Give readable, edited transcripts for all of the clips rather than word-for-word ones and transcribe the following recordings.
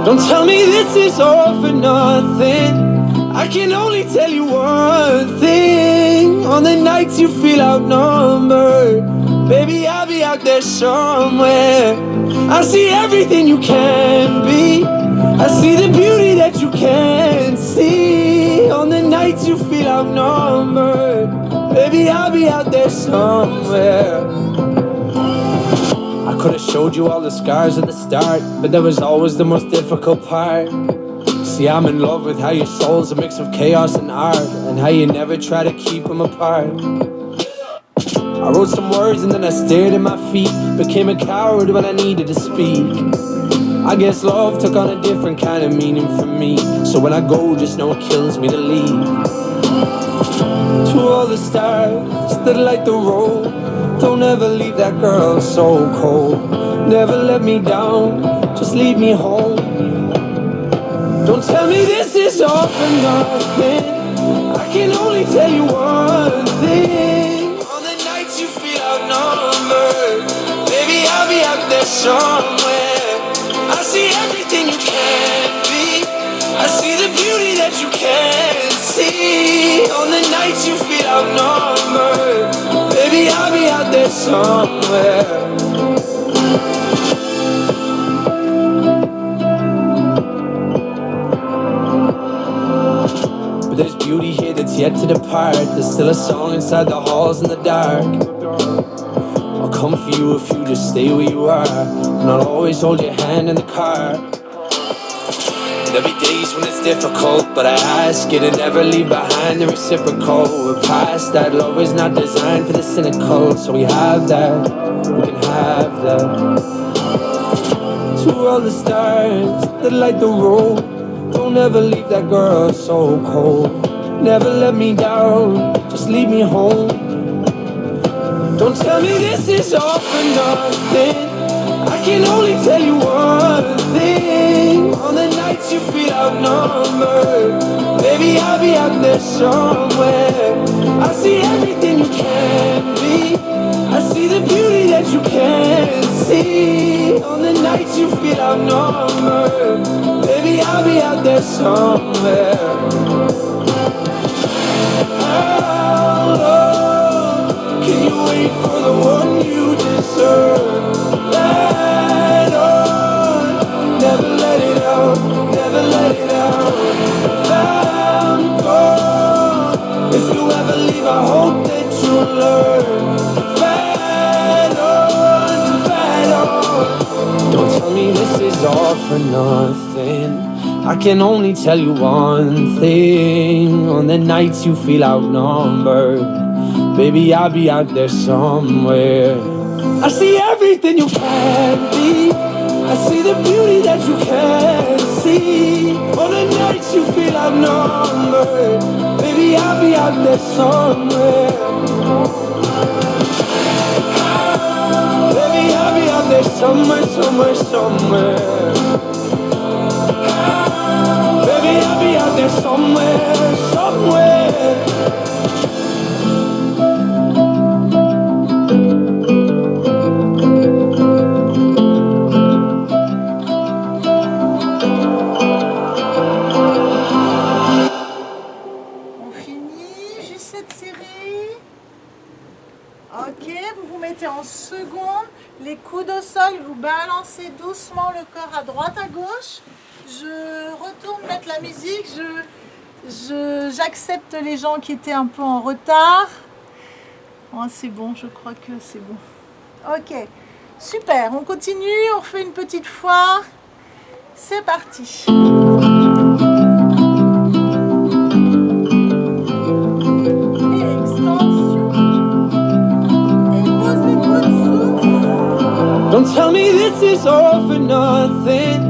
Don't tell me this is all for nothing. I can only tell you one thing. On the nights you feel outnumbered, baby, I'll be out there somewhere. I see everything you can be. I see the beauty that you can't see. On the nights you feel outnumbered, baby, I'll be out there somewhere. I could've showed you all the scars at the start, but that was always the most difficult part. See, I'm in love with how your soul's a mix of chaos and art, and how you never try to keep them apart. I wrote some words and then I stared at my feet, became a coward when I needed to speak. I guess love took on a different kind of meaning for me, so when I go, just know it kills me to leave. To all the stars that light the road, don't ever leave that girl so cold. Never let me down, just lead me home. Don't tell me this is all for nothing. I can only tell you one thing. On the nights you feel outnumbered, baby, I'll be out there somewhere. I see everything you can be. I see the beauty that you can't see. On the nights you feel outnumbered, baby, I'll be out there somewhere. But there's beauty here that's yet to depart. There's still a song inside the halls in the dark. I'll come for you if you just stay where you are, and I'll always hold your hand in the car. There'll be days when it's difficult, but I ask you to never leave behind the reciprocal. We're past that, love is not designed for the cynical, so we have that, we can have that. To all the stars that light the road, don't ever leave that girl so cold. Never let me down, just lead me home. Don't tell me this is all for nothing. I can only tell you one thing. On the nights you feel outnumbered, baby, I'll be out there somewhere. I see everything you can be. I see the beauty that you can't see. On the nights you feel outnumbered, baby, I'll be out there somewhere. How long can you wait for the one you deserve? Let on, never let it out, never let it out. If I'm gone, if you ever leave, I hope that you'll learn to fight on. Don't tell me this is all for nothing. I can only tell you one thing. On the nights you feel outnumbered, baby, I'll be out there somewhere. I see everything you can be. I see the beauty that you can't see. On the nights you feel outnumbered, baby, I'll be out there somewhere. Baby, I'll be out there somewhere, somewhere, somewhere. Baby, I'll be out there somewhere, somewhere. En seconde, les coudes au sol, vous balancez doucement le corps à droite, à gauche. Je retourne mettre la musique, j'accepte les gens qui étaient un peu en retard. Oh, c'est bon, je crois que c'est bon. Ok, super, on continue, on refait une petite fois. C'est parti. Don't tell me this is all for nothing.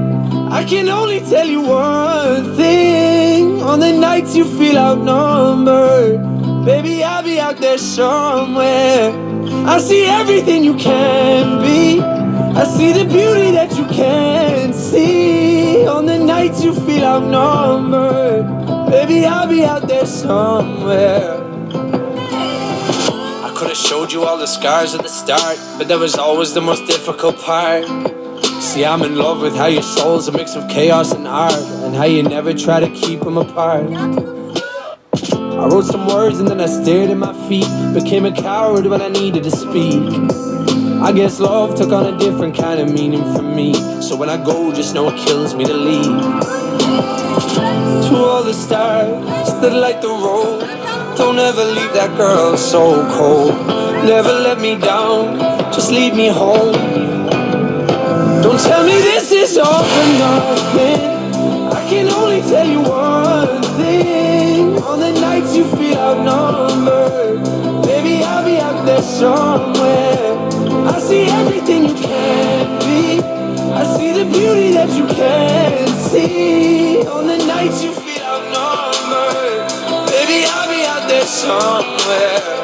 I can only tell you one thing. On the nights you feel outnumbered, baby, I'll be out there somewhere. I see everything you can be. I see the beauty that you can't see. On the nights you feel outnumbered, baby, I'll be out there somewhere. Could've showed you all the scars at the start, but that was always the most difficult part. See, I'm in love with how your soul's a mix of chaos and art, and how you never try to keep them apart. I wrote some words and then I stared at my feet, became a coward when I needed to speak. I guess love took on a different kind of meaning for me, so when I go, just know it kills me to leave. To all the stars that light the road, don't ever leave that girl so cold. Never let me down, just lead me home. Don't tell me this is all for nothing, I can only tell you one thing. On the nights you feel outnumbered, baby, I'll be out there somewhere. I see everything you can be, I see the beauty that you can't see. On the nights you feel outnumbered, baby, I'll be out there somewhere.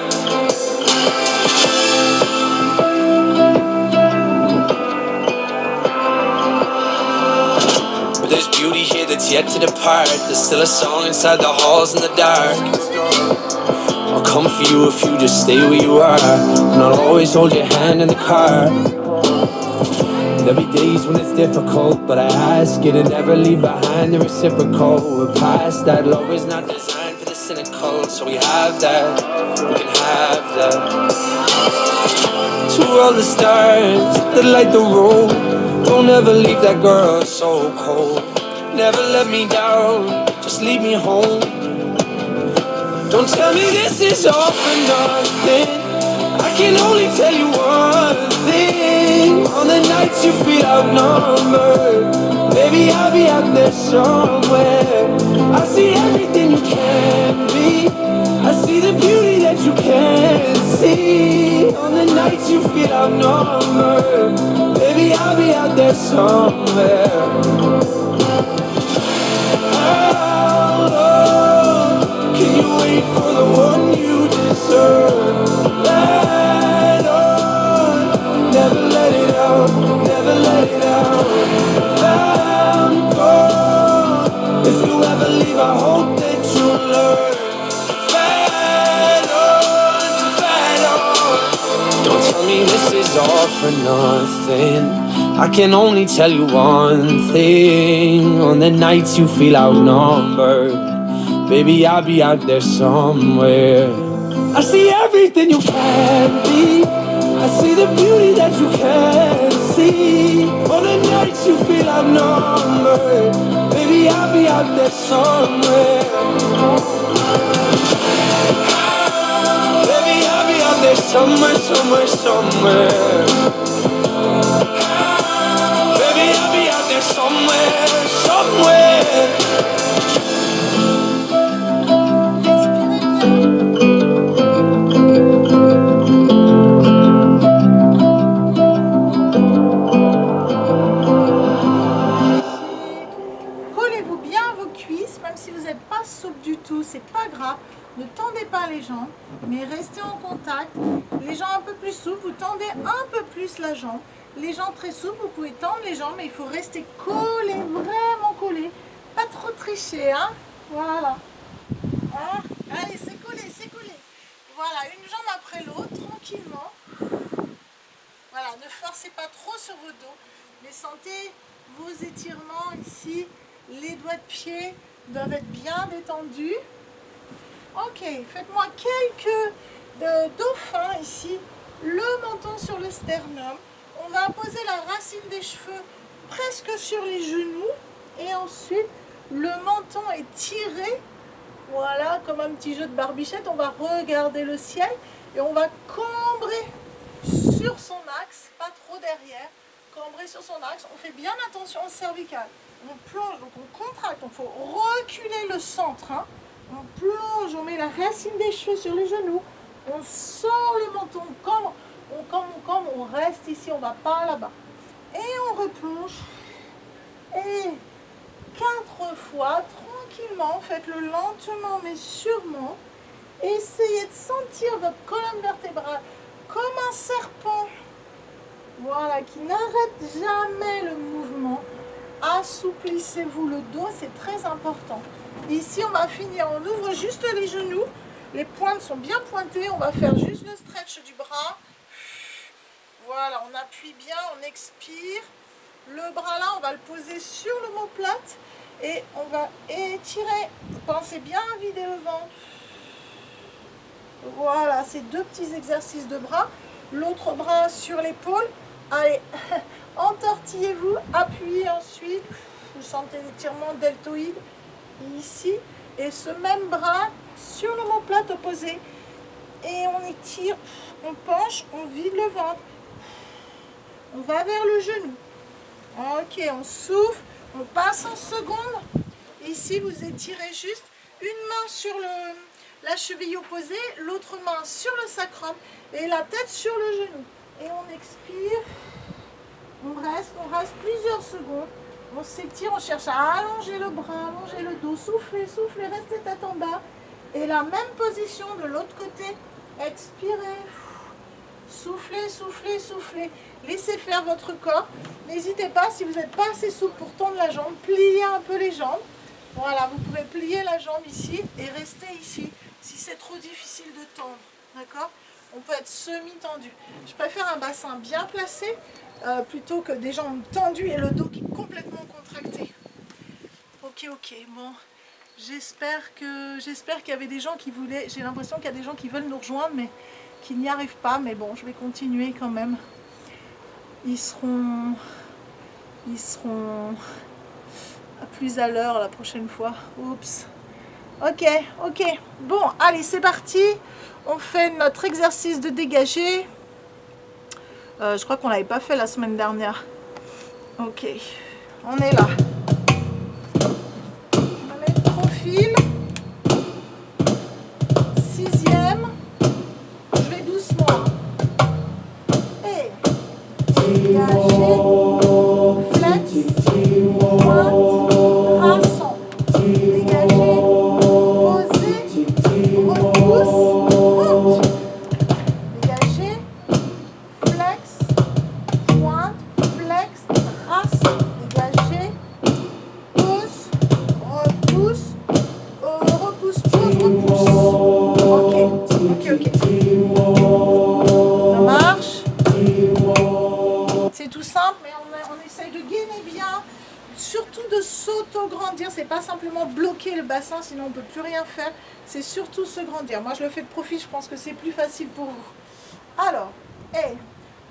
But there's beauty here that's yet to depart. There's still a song inside the halls in the dark. I'll come for you if you just stay where you are, and I'll always hold your hand in the car. There'll be days when it's difficult, but I ask you to never leave behind the reciprocal. We're past that, love is not designed for the cynical, so we have that, we can have that. To all the stars that light the road, don't ever leave that girl so cold. Never let me down, just lead me home. Don't tell me this is all for nothing, I can only tell you one thing. On the nights you feel outnumbered, baby, I'll be out there somewhere. I see everything you can be, I see the beauty that you can't see. On the nights you feel outnumbered, baby, I'll be out there somewhere. How long can you wait for the one you deserve? Let on, never let it out, never let it out. If I'm gone, if you ever leave, I hope that you learn. Don't tell me this is all for nothing, I can only tell you one thing. On the nights you feel outnumbered, baby, I'll be out there somewhere. I see everything you can be, I see the beauty that you can't see. On the nights you feel outnumbered, baby, I'll be out there somewhere. Baby, I'll be out there somewhere, somewhere, somewhere. Baby, I'll be out there somewhere, somewhere. Collez-vous bien vos cuisses, même si vous n'êtes pas souple du tout, c'est pas grave. Ne tendez pas les jambes, mais restez en contact. Les jambes un peu plus souples, vous tendez un peu plus la jambe. Les jambes très souples, vous pouvez tendre les jambes, mais il faut rester collé, vraiment collé. Pas trop tricher, hein. Voilà. Hein? Allez, c'est collé, c'est collé. Voilà, une jambe après l'autre, tranquillement. Voilà, ne forcez pas trop sur vos dos, mais sentez vos étirements ici. Les doigts de pied doivent être bien détendus. Ok, faites-moi quelques dauphins ici, le menton sur le sternum. On va poser la racine des cheveux presque sur les genoux et ensuite le menton est tiré, voilà, comme un petit jeu de barbichette. On va regarder le ciel et on va cambrer sur son axe, pas trop derrière, cambrer sur son axe. On fait bien attention au cervical. On plonge, donc on contracte, il faut reculer le centre, hein. On plonge, on met la racine des cheveux sur les genoux, on sort le menton, on reste ici, on ne va pas là-bas. Et on replonge. Et 4 fois, tranquillement, faites-le lentement mais sûrement. Essayez de sentir votre colonne vertébrale comme un serpent. Voilà, qui n'arrête jamais le mouvement. Assouplissez-vous le dos, c'est très important. Ici, on va finir, on ouvre juste les genoux. Les pointes sont bien pointées, on va faire juste le stretch du bras. Voilà, on appuie bien, on expire. Le bras là, on va le poser sur l'omoplate et on va étirer. Pensez bien à vider le ventre. Voilà, c'est 2 petits exercices de bras. L'autre bras sur l'épaule. Allez, entortillez-vous, appuyez ensuite. Vous sentez l'étirement deltoïde ici. Et ce même bras sur l'omoplate opposé. Et on étire, on penche, on vide le ventre. On va vers le genou. Ok, on souffle, on passe en seconde. Ici, vous étirez juste une main sur la cheville opposée, l'autre main sur le sacrum et la tête sur le genou. Et on expire. On reste plusieurs secondes. On s'étire, on cherche à allonger le bras, allonger le dos. Soufflez, soufflez, restez tête en bas. Et la même position de l'autre côté. Expirez. Soufflez, soufflez, soufflez. Laissez faire votre corps. N'hésitez pas, si vous n'êtes pas assez souple pour tendre la jambe, pliez un peu les jambes. Voilà, vous pouvez plier la jambe ici et rester ici si c'est trop difficile de tendre. D'accord? On peut être semi-tendu. Je préfère un bassin bien placé plutôt que des jambes tendues et le dos qui est complètement contracté. Ok, bon. J'espère qu'il y avait des gens qui voulaient... J'ai l'impression qu'il y a des gens qui veulent nous rejoindre, mais qui n'y arrivent pas. Mais bon, je vais continuer quand même. Ils seront plus à l'heure la prochaine fois. Oups. Ok. Bon, allez, c'est parti. On fait notre exercice de dégagé. Je crois qu'on ne l'avait pas fait la semaine dernière. Ok, on est là. On va mettre profil. 6e. Je vais doucement. Et dégagé. Flex. Pointe. Rassemble. Dégagé. Posé. Repousse. Monte. Dégagé. Flex. Pointe. Flex. Rassemble. Dégagé. Pose. Repousse. Repousse. Pose. Repousse. Ok. Ça marche. C'est tout simple, mais on essaye de gainer bien. Surtout de s'auto-grandir. C'est pas simplement bloquer le bassin, sinon on ne peut plus rien faire. C'est surtout se grandir. Moi, je le fais de profil, je pense que c'est plus facile pour vous. Alors,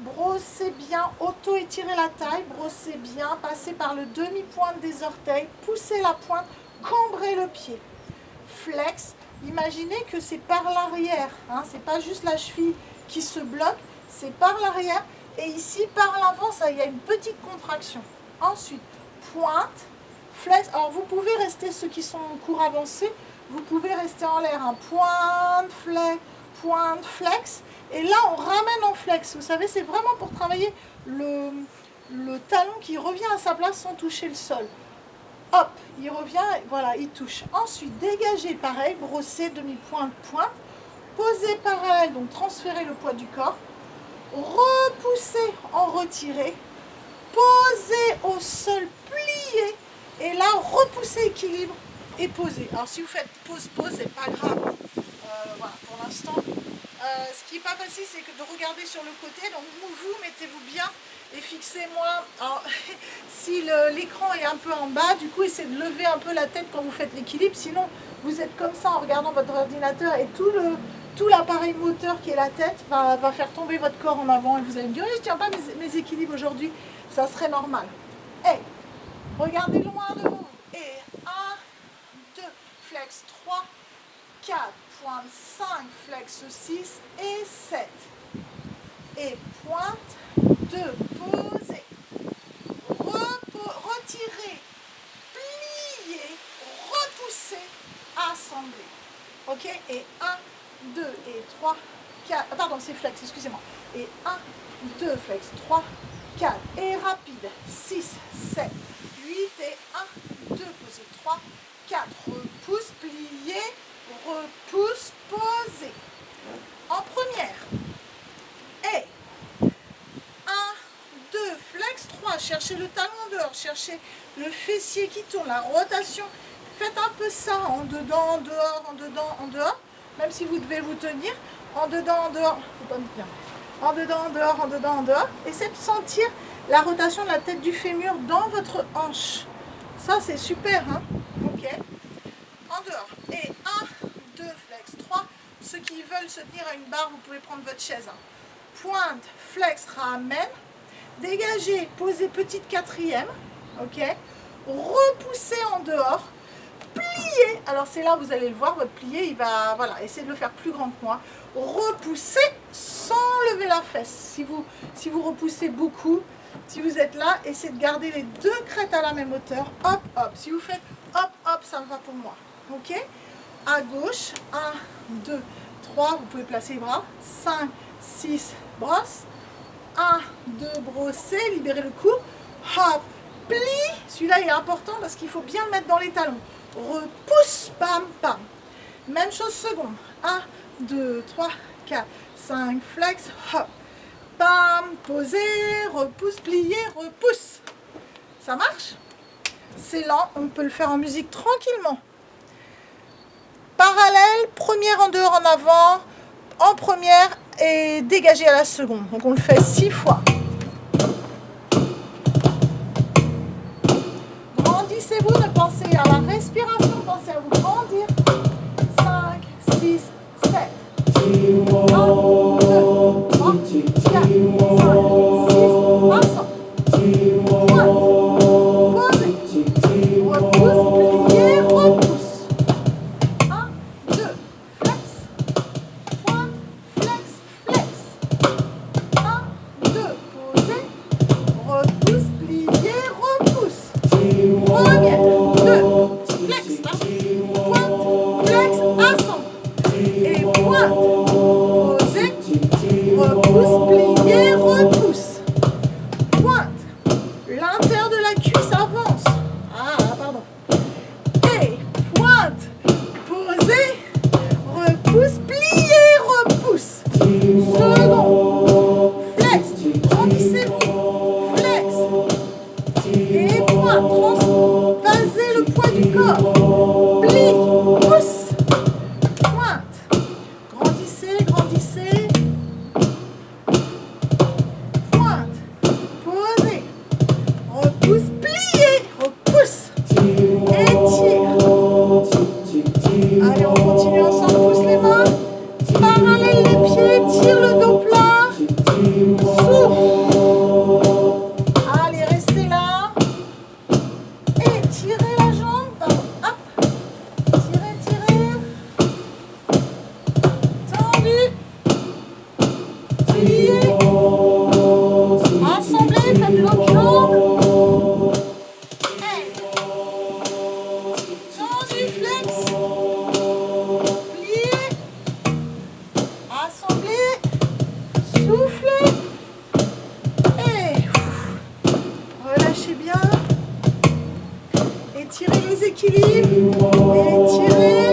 brossez bien, auto-étirez la taille, brossez bien, passez par le demi-pointe des orteils, poussez la pointe, cambrez le pied. Flex, imaginez que c'est par l'arrière, hein, c'est pas juste la cheville qui se bloque, c'est par l'arrière et ici par l'avant, il y a une petite contraction. Ensuite, pointe, flex. Alors vous pouvez rester, ceux qui sont en cours avancé, vous pouvez rester en l'air, hein. Pointe, flex. Et là, on ramène en flex. Vous savez, c'est vraiment pour travailler le talon qui revient à sa place sans toucher le sol. Hop, il revient, voilà, il touche. Ensuite, dégagez, pareil, brossez, demi-pointe, pointe. Posez parallèle, donc transférez le poids du corps. Repoussez, en retirez. Posez au sol, pliez. Et là, repoussez, équilibre et posez. Alors, si vous faites pause, c'est pas grave. Voilà, pour l'instant. Ce qui n'est pas facile, c'est de regarder sur le côté. Donc, vous mettez-vous bien et fixez-moi. Alors, si l'écran est un peu en bas, du coup, essayez de lever un peu la tête quand vous faites l'équilibre. Sinon, vous êtes comme ça en regardant votre ordinateur et tout l'appareil moteur qui est la tête va faire tomber votre corps en avant. Et vous allez me dire, je ne tiens pas mes équilibres aujourd'hui. Ça serait normal. Regardez loin devant vous. Et 1, 2, flex 3, 4, pointe 5, flex 6 et 7. Et pointe 2, posez. Retirez, pliez, repoussez, assemblez. Ok? Et 1, 2 et 3, 4. Pardon, c'est flex, excusez-moi. Et 1, 2, flex 3, 4. Et rapide. 6, 7, 8 et 1, 2, posez 3, 4. Repousse, pliez, repousse, posez. En première. Et 1, 2, flex 3. Cherchez le talon en dehors. Cherchez le fessier qui tourne, la rotation. Faites un peu ça, en dedans, en dehors, en dedans, en dehors. Même si vous devez vous tenir, en dedans, en dehors. Faut pas me tenir. En dedans, en dehors, en dedans, en dehors. Essayez de sentir la rotation de la tête du fémur dans votre hanche. Ça, c'est super, hein? Ok. En dehors. Et 1, 2, flex. 3. Ceux qui veulent se tenir à une barre, vous pouvez prendre votre chaise. Pointe, flex, ramène. Dégagez, posez petite quatrième. Ok. Repoussez en dehors. Pliez. Alors c'est là, vous allez le voir, votre plié, il va, voilà, essayez de le faire plus grand que moi. Repoussez sans lever la fesse. Si vous repoussez beaucoup, si vous êtes là, essayez de garder les deux crêtes à la même hauteur. Hop, hop. Si vous faites hop, hop, ça va pour moi. Ok. À gauche, 1, 2, 3. Vous pouvez placer les bras. 5, 6, brosse. 1, 2, brosser, libérez le cou. Hop, plie. Celui-là est important parce qu'il faut bien le mettre dans les talons. Repousse, pam, pam. Même chose seconde. 1, 2, 3, 4, 5, flex, hop. Pam, posez, repousse, pliez, repousse. Ça marche? C'est lent, on peut le faire en musique tranquillement. Parallèle, première en dehors en avant, en première et dégagé à la seconde. Donc on le fait 6 fois. Grandissez-vous, ne pensez à la respiration, pensez à vous grandir. 5, 6, 7. 1, 2, 3, 4, 5, 6, ensemble. Pointe, repousse, pliez, repousse. 1, 2, flex, pointe, flex, flex. 1, 2, posez, repousse, pliez, repousse. Première, 2, flex, pointe, flex, ensemble. Et pointe, posez, repousse, pliez, repousse. Pointe, l'intérieur de la cuisse avance. Ah, pardon. Et pointe, posez, repousse, pliez, repousse. Second, flex, grandissez-vous, flex. Et pointe, transvasez le poids du corps. Plie, pousse, pointe. Grandissez, grandissez. Pointe, posez, repousse, pliez, repousse. Étire. Allez, on continue ensemble, pousse les mains. Parallèle les pieds, tire le dos plat. Souffle. Allez, restez là. Étirez la jambe. Hop. Tirez, tirez. Tendu. Pliez. Assemblez, faites l'autre jambe. Hey. Tendu, flex. Pliez. Assemblez. Soufflez. Et relâchez bien. Étirez les équilibres. Étirez.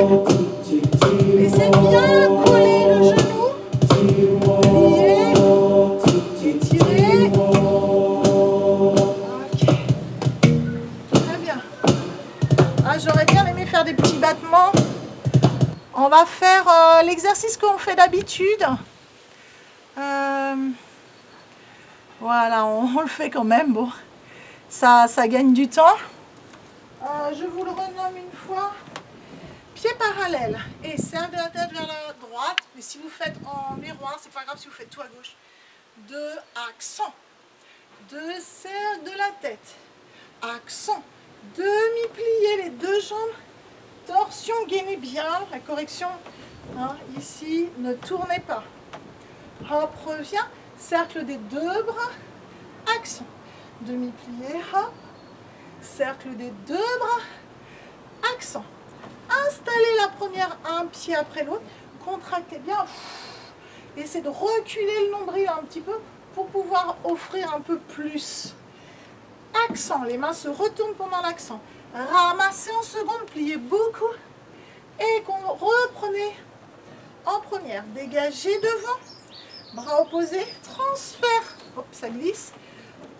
Essayez de bien coller le genou. Pliez. Étirez. Ok. Très bien. Ah, j'aurais bien aimé faire des petits battements. On va faire l'exercice qu'on fait d'habitude. Voilà, on le fait quand même. Bon, ça gagne du temps. Je vous le renomme une fois. Pied parallèle et cercle de la tête vers la droite. Mais si vous faites en miroir, c'est pas grave si vous faites tout à gauche. 2 accents. 2 cercles de la tête. Accent. Demi-plié les deux jambes. Torsion, gainez bien. La correction, hein, ici, ne tournez pas. Hop, reviens. Cercle des deux bras. Accent. Demi-plié, hop. Cercle des deux bras. Accent. Installez la première un pied après l'autre. Contractez bien. Essayez de reculer le nombril un petit peu pour pouvoir offrir un peu plus. Accent. Les mains se retournent pendant l'accent. Ramassez en seconde. Pliez beaucoup. Et reprenez en première. Dégagez devant. Bras opposés. Transfert. Hop, ça glisse.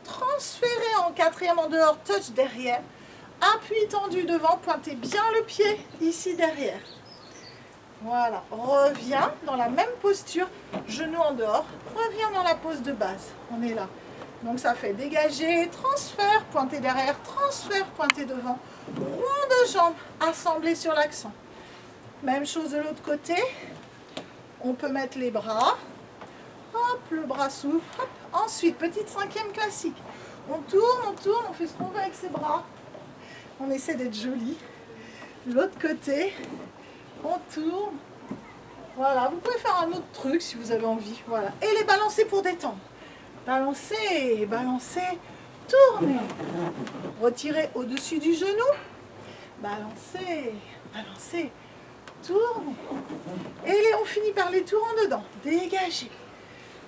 Transférez en quatrième en dehors. Touch derrière. Appui tendu devant, pointez bien le pied ici derrière. Voilà, reviens dans la même posture, genou en dehors, reviens dans la pose de base. On est là. Donc ça fait dégager, transfert, pointer derrière, transfert, pointer devant. Rond de jambe, assemblé sur l'accent. Même chose de l'autre côté. On peut mettre les bras. Hop, le bras sous. Hop. Ensuite, petite cinquième classique. On tourne, on fait ce qu'on veut avec ses bras. On essaie d'être joli. L'autre côté, on tourne. Voilà, vous pouvez faire un autre truc si vous avez envie. Voilà. Et les balancer pour détendre. Balancer, balancer, tournez. Retirez au-dessus du genou. Balancer, balancer, tournez. Et on finit par les tours en dedans. Dégagez.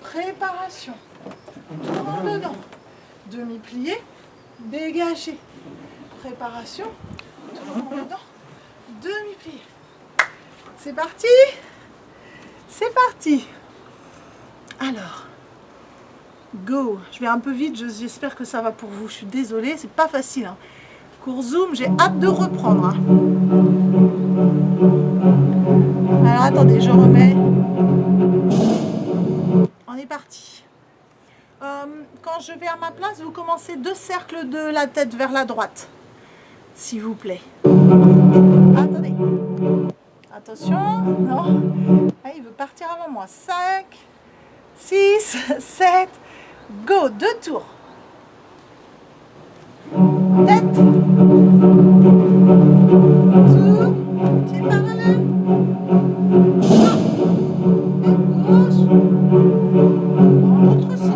Préparation. Tour en dedans. Demi-plié. Dégagez. Préparation. Tour en dedans. Demi-plié. C'est parti. C'est parti. Alors. Go. Je vais un peu vite, j'espère que ça va pour vous. Je suis désolée, c'est pas facile. Hein. Cours zoom, j'ai hâte de reprendre. Hein. Alors attendez, je remets. On est parti. Quand je vais à ma place, vous commencez 2 cercles de la tête vers la droite. S'il vous plaît. Attendez. Attention. Non. Ah, il veut partir avant moi. 5, 6, 7. Go, 2 tours. Tête. Tour. Pied parallèle. Et gauche. Dans l'autre sens.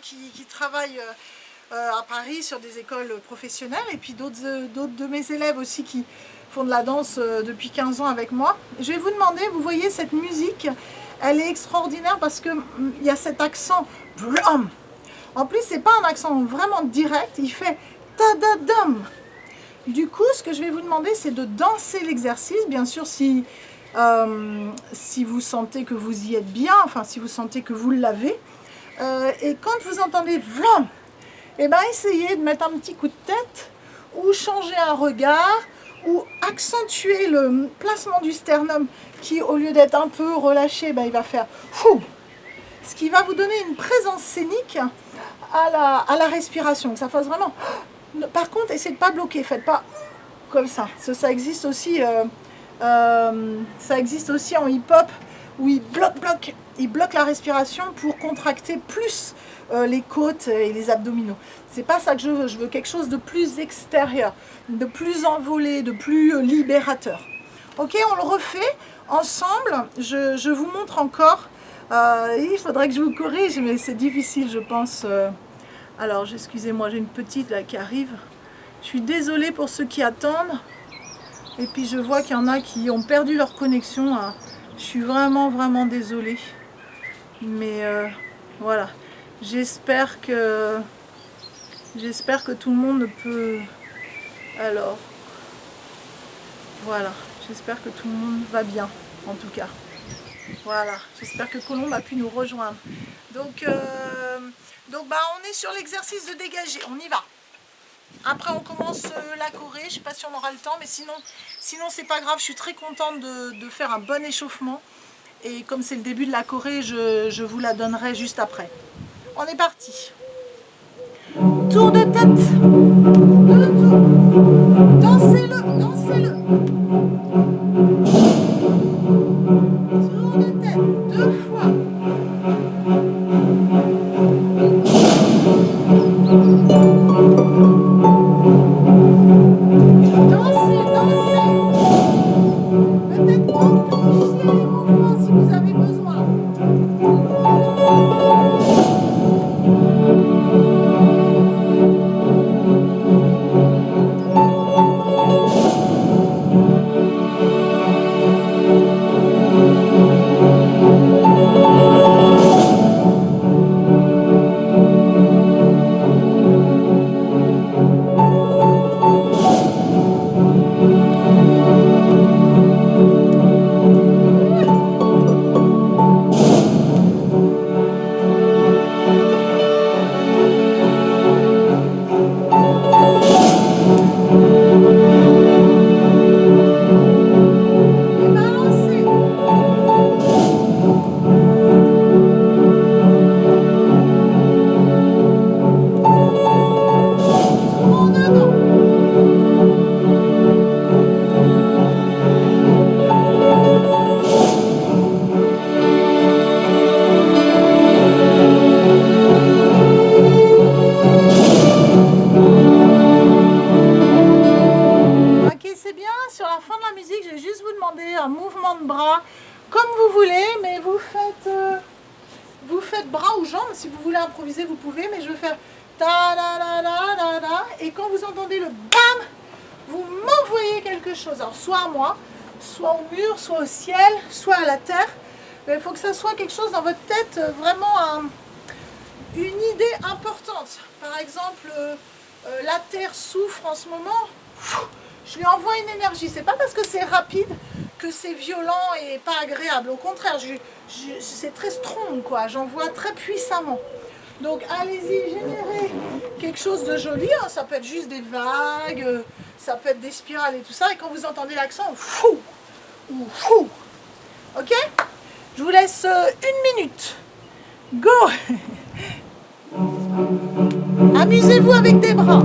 Qui travaillent à Paris sur des écoles professionnelles et puis d'autres de mes élèves aussi qui font de la danse depuis 15 ans avec moi. Je vais vous demander, vous voyez cette musique, elle est extraordinaire parce qu'il y a cet accent blum. En plus, c'est pas un accent vraiment direct, il fait ta-da-dam. Du coup, ce que je vais vous demander, c'est de danser l'exercice, bien sûr si vous sentez que vous y êtes bien, enfin si vous sentez que vous l'avez. Et quand vous entendez vlam, eh ben essayez de mettre un petit coup de tête ou changer un regard ou accentuer le placement du sternum qui, au lieu d'être un peu relâché, ben, il va faire fou, ce qui va vous donner une présence scénique à la respiration, que ça fasse vraiment. Par contre, essayez de ne pas bloquer, faites pas comme ça. Ça existe aussi en hip-hop où il bloque la respiration pour contracter plus les côtes et les abdominaux. C'est pas ça que je veux. Je veux quelque chose de plus extérieur, de plus envolé, de plus libérateur. Ok, on le refait ensemble. Je vous montre encore. Il faudrait que je vous corrige, mais c'est difficile, je pense. Alors, excusez-moi, j'ai une petite là qui arrive. Je suis désolée pour ceux qui attendent. Et puis je vois qu'il y en a qui ont perdu leur connexion. Je suis vraiment désolée. Mais voilà. J'espère que tout le monde peut. Alors, voilà. J'espère que tout le monde va bien, en tout cas. Voilà. J'espère que Colombe a pu nous rejoindre. Donc on est sur l'exercice de dégager. On y va. Après on commence la Corée, je ne sais pas si on aura le temps, mais sinon c'est pas grave, je suis très contente de faire un bon échauffement. Et comme c'est le début de la Corée, je vous la donnerai juste après. On est parti. Tour de tête. 2 tours. Dansez-le, dansez-le. Tour de tête, 2 fois. Dansez, dansez. Peut-être amplifier les mouvements si vous avez besoin. Un mouvement de bras comme vous voulez, mais vous faites bras ou jambes. Si vous voulez improviser, vous pouvez, mais je vais faire ta la la la la la, et quand vous entendez le bam, vous m'envoyez quelque chose. Alors soit à moi, soit au mur, soit au ciel, soit à la terre. Mais il faut que ça soit quelque chose dans votre tête, vraiment une idée importante. Par exemple, la terre souffre en ce moment. Je lui envoie une énergie. C'est pas parce que c'est rapide que c'est violent et pas agréable. Au contraire, c'est très strong, quoi. J'envoie très puissamment. Donc allez-y, générez quelque chose de joli. Hein. Ça peut être juste des vagues, ça peut être des spirales et tout ça. Et quand vous entendez l'accent, fou ou fou. Ok? Je vous laisse 1 minute. Go! Amusez-vous avec des bras.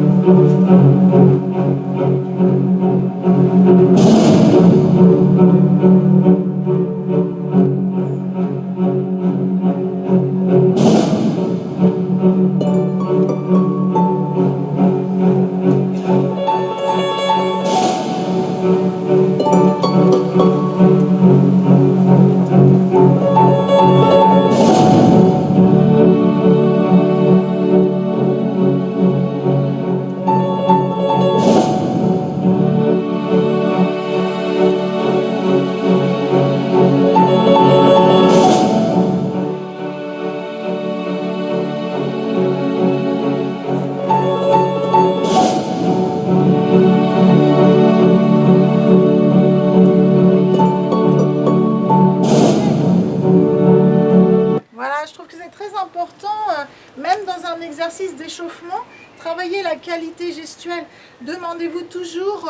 Même dans un exercice d'échauffement, travaillez la qualité gestuelle. Demandez-vous toujours,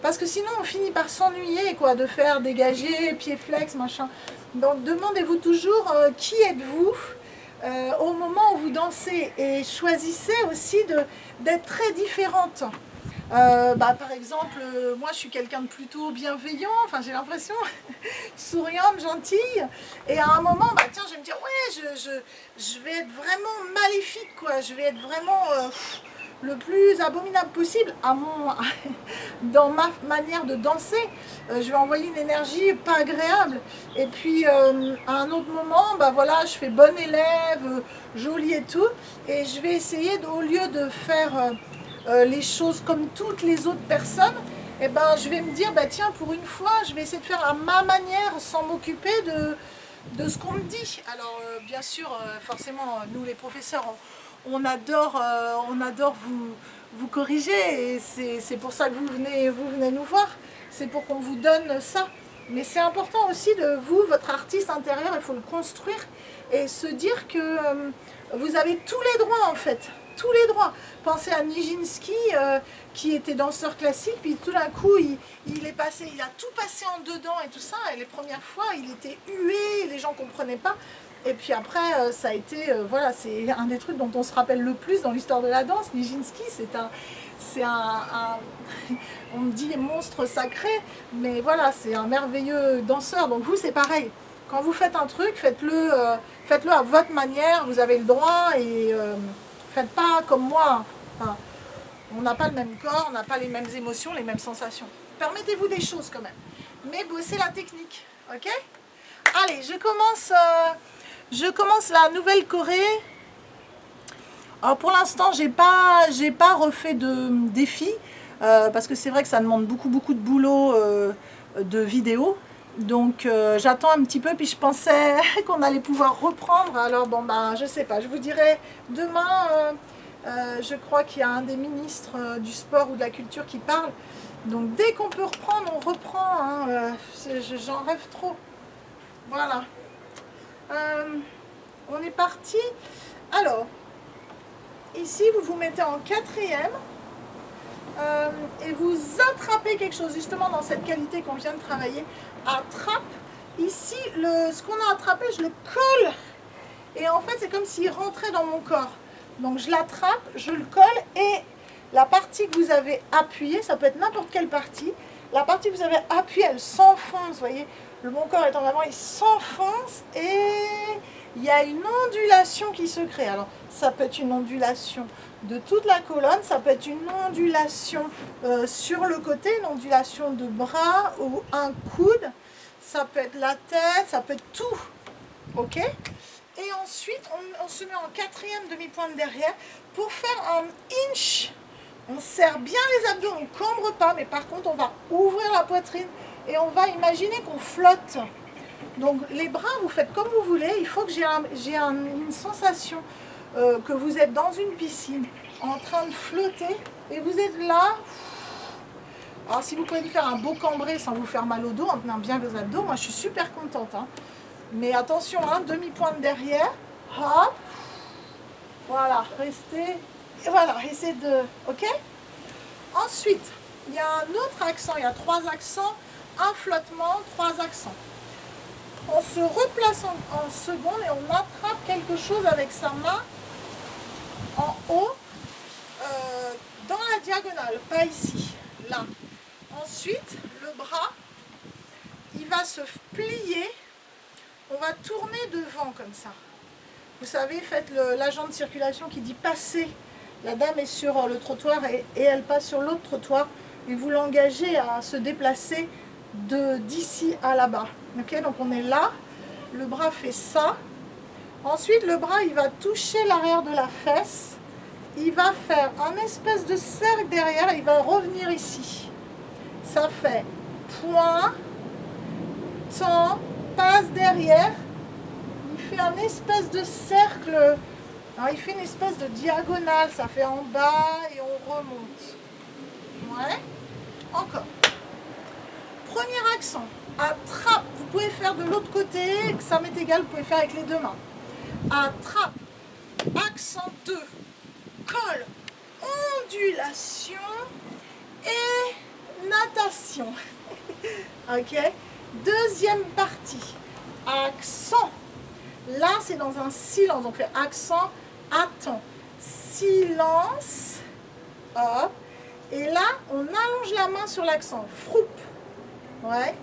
parce que sinon on finit par s'ennuyer, quoi, de faire dégager, pied flex, machin. Donc demandez-vous toujours qui êtes-vous au moment où vous dansez, et choisissez aussi d'être très différente. Par exemple, moi je suis quelqu'un de plutôt bienveillant, enfin j'ai l'impression, souriante, gentille, et à un moment, tiens, je vais me dire, ouais, je vais être vraiment maléfique, quoi, je vais être vraiment le plus abominable possible dans ma manière de danser. Je vais envoyer une énergie pas agréable, et puis à un autre moment, voilà, je fais bonne élève, jolie et tout, et je vais essayer, au lieu de faire les choses comme toutes les autres personnes, je vais me dire, tiens, pour une fois, je vais essayer de faire à ma manière sans m'occuper de ce qu'on me dit. Alors, bien sûr, forcément, nous les professeurs, on adore vous corriger, et c'est pour ça que vous venez nous voir, c'est pour qu'on vous donne ça. Mais c'est important aussi votre artiste intérieur, il faut le construire et se dire que vous avez tous les droits en fait. tous les droits. Pensez à Nijinsky, qui était danseur classique, puis tout d'un coup, il est passé, il a tout passé en dedans et tout ça, et les premières fois, il était hué, les gens ne comprenaient pas. Et puis après, ça a été, voilà, c'est un des trucs dont on se rappelle le plus dans l'histoire de la danse. Nijinsky, on me dit monstre sacré, mais voilà, c'est un merveilleux danseur. Donc vous, c'est pareil. Quand vous faites un truc, faites-le à votre manière, vous avez le droit, et faites pas comme moi. Enfin, on n'a pas le même corps, on n'a pas les mêmes émotions, les mêmes sensations. Permettez-vous des choses quand même, mais bossez la technique, ok? Allez, je commence la Nouvelle-Corée. Alors pour l'instant, j'ai pas refait de défi, parce que c'est vrai que ça demande beaucoup de boulot de vidéo. Donc j'attends un petit peu, puis je pensais qu'on allait pouvoir reprendre. Alors bon, ben je sais pas, je vous dirai demain. Je crois qu'il y a un des ministres du sport ou de la culture qui parle. Donc dès qu'on peut reprendre, on reprend. Hein, j'en rêve trop. Voilà. On est parti. Alors, ici, vous vous mettez en quatrième et vous attrapez quelque chose, justement dans cette qualité qu'on vient de travailler. Attrape. Ici, ce qu'on a attrapé, je le colle. Et en fait, c'est comme s'il rentrait dans mon corps. Donc, je l'attrape, je le colle et la partie que vous avez appuyée, ça peut être n'importe quelle partie, la partie que vous avez appuyée, elle s'enfonce, vous voyez. Mon corps est en avant, il s'enfonce et il y a une ondulation qui se crée. Alors, ça peut être une ondulation de toute la colonne, ça peut être une ondulation sur le côté, une ondulation de bras ou un coude, ça peut être la tête, ça peut être tout, ok? Et ensuite, on se met en quatrième demi-pointe derrière pour faire un inch. On serre bien les abdos, on ne cambre pas, mais par contre, on va ouvrir la poitrine et on va imaginer qu'on flotte. Donc, les bras, vous faites comme vous voulez. Il faut que j'ai une sensation que vous êtes dans une piscine en train de flotter et vous êtes là. Alors, si vous pouvez faire un beau cambré sans vous faire mal au dos, en tenant bien vos abdos, moi, je suis super contente. Hein. Mais attention, hein, demi-pointe derrière. Hop. Voilà, restez. Et voilà, essayez de... Ok? Ensuite, il y a un autre accent. Il y a 3 accents. Un flottement, 3 accents. On se replace en seconde et on attrape quelque chose avec sa main en haut, dans la diagonale, pas ici, là. Ensuite, le bras, il va se plier. On va tourner devant comme ça. Vous savez, faites l'agent de circulation qui dit passer. La dame est sur le trottoir et elle passe sur l'autre trottoir. Et vous l'engagez à se déplacer d'ici à là-bas. Okay, donc on est là. Le bras fait ça. Ensuite, le bras, il va toucher l'arrière de la fesse. Il va faire un espèce de cercle derrière et il va revenir ici. Ça fait point, tend, passe derrière. Il fait un espèce de cercle. Alors, il fait une espèce de diagonale. Ça fait en bas et on remonte. Ouais. Encore. Premier accent. Attrape. Vous pouvez faire de l'autre côté. Ça m'est égal. Vous pouvez faire avec les 2 mains. Attrape. Accent 2. Colle. Ondulation. Et natation. Ok. Deuxième partie. Accent. Là, c'est dans un silence. On fait accent, attends. Silence. Hop. Et là, on allonge la main sur l'accent. Froup. Ouais.